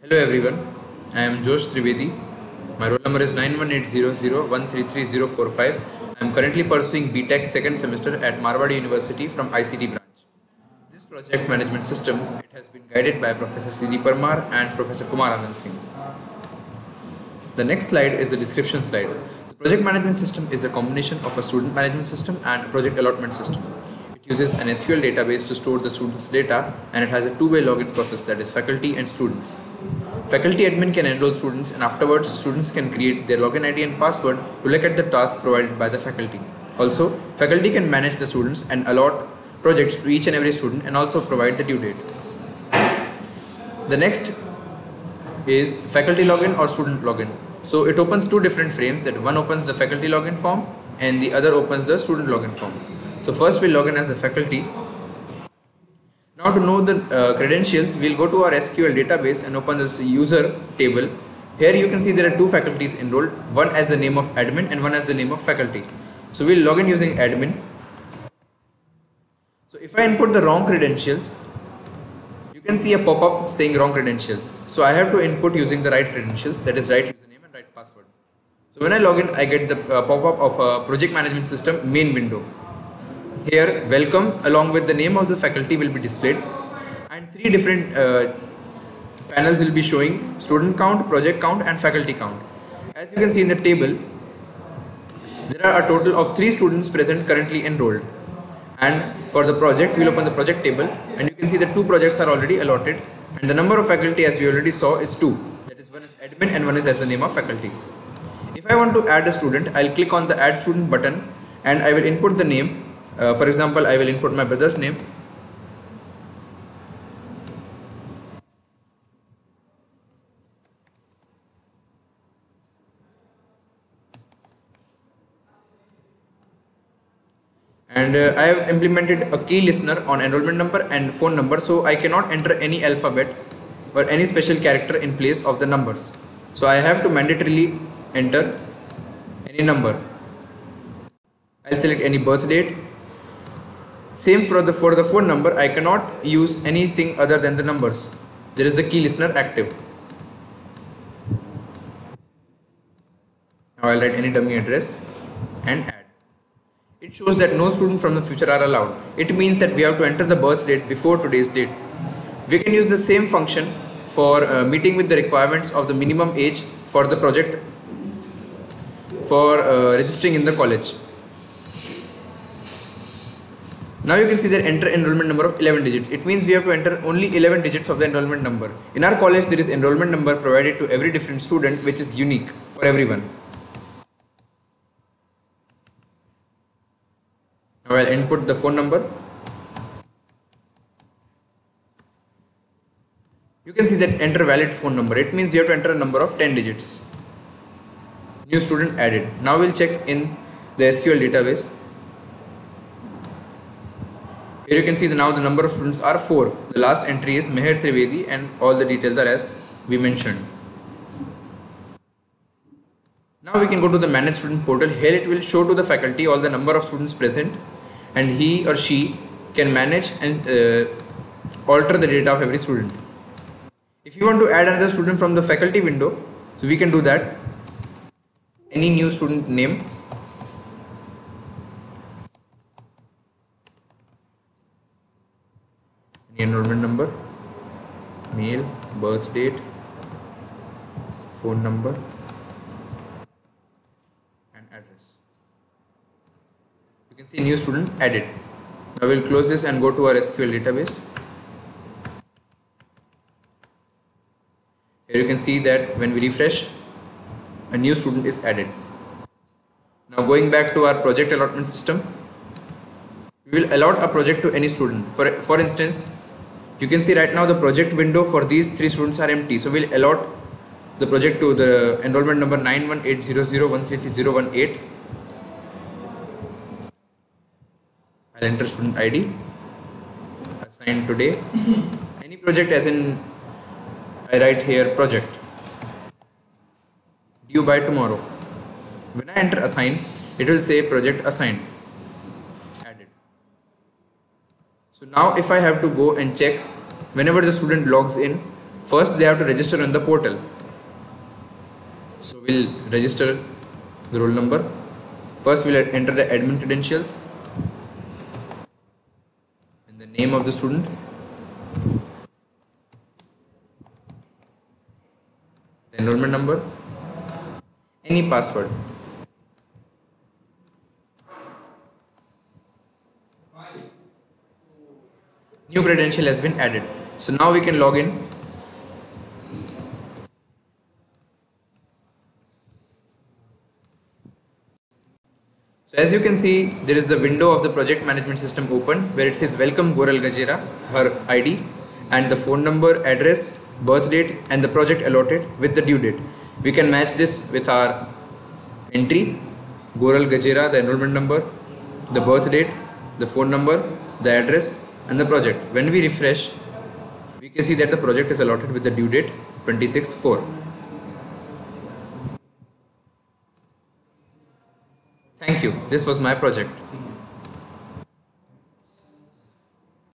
Hello everyone, I am Josh Trivedi. My roll number is 9180013345. I am currently pursuing BTech second semester at Marwadi University from ICT branch. This project management system it has been guided by Professor C.D. Parmar and Professor Kumar Anand Singh. The next slide is the description slide. The project management system is a combination of a student management system and a project allotment system. It uses an SQL database to store the students' data, and it has a two-way login process, that is faculty and students. Faculty admin can enroll students, and afterwards students can create their login ID and password to look at the task provided by the faculty. Also, faculty can manage the students and allot projects to each and every student and also provide the due date. The next is faculty login or student login. So it opens two different frames, that one opens the faculty login form and the other opens the student login form. So first we log in as a faculty. Now to know the credentials, we'll go to our SQL database and open this user table. Here you can see there are two faculties enrolled, one as the name of admin and one as the name of faculty. So we'll log in using admin. So if I input the wrong credentials, you can see a pop-up saying wrong credentials. So I have to input using the right credentials, that is right username and right password. So when I log in, I get the pop-up of a project management system main window. Here, welcome along with the name of the faculty will be displayed, and three different panels will be showing student count, project count and faculty count. As you can see in the table, there are a total of 3 students present currently enrolled. And for the project, we will open the project table and you can see that 2 projects are already allotted, and the number of faculty, as we already saw, is 2. That is, one is admin and one is as the name of faculty. If I want to add a student, I will click on the add student button and I will input the name. For example, I will input my brother's name. And I have implemented a key listener on enrollment number and phone number, so I cannot enter any alphabet or any special character in place of the numbers. So I have to mandatorily enter any number. I'll select any birth date. Same for the phone number, I cannot use anything other than the numbers. There is the key listener active. Now I'll write any dummy address and add. It shows that no student from the future are allowed. It means that we have to enter the birth date before today's date. We can use the same function for meeting with the requirements of the minimum age for the project for registering in the college. Now you can see that enter enrollment number of 11 digits. It means we have to enter only 11 digits of the enrollment number. In our college, there is enrollment number provided to every different student, which is unique for everyone. Now I'll input the phone number. You can see that enter valid phone number. It means we have to enter a number of 10 digits. New student added. Now we'll check in the SQL database. Here you can see now the number of students are 4. The last entry is Meher Trivedi and all the details are as we mentioned. Now we can go to the manage student portal. Here it will show to the faculty all the number of students present, and he or she can manage and alter the data of every student. If you want to add another student from the faculty window, so we can do that. Any new student name. Enrollment number, mail, birth date, phone number and address. You can see new student added. Now we'll close this and go to our SQL database. Here you can see that when we refresh, a new student is added. Now going back to our project allotment system, we will allot a project to any student. For instance, you can see right now the project window for these 3 students are empty. So we'll allot the project to the enrollment number 918001330018. I'll enter student ID, assign today. Any project, as in I write here project, due by tomorrow. When I enter assign, it will say project assigned. So now if I have to go and check whenever the student logs in, First, they have to register on the portal. So we'll register the roll number. First, we'll enter the admin credentials and the name of the student. The enrollment number, any password. New credential has been added. So now we can log in. So as you can see, there is the window of the project management system open where it says welcome Goral Gajera, her ID and the phone number, address, birth date and the project allotted with the due date. We can match this with our entry, Goral Gajera, the enrollment number, the birth date, the phone number, the address and the project. When we refresh, we can see that the project is allotted with the due date 26/4. Thank you. This was my project.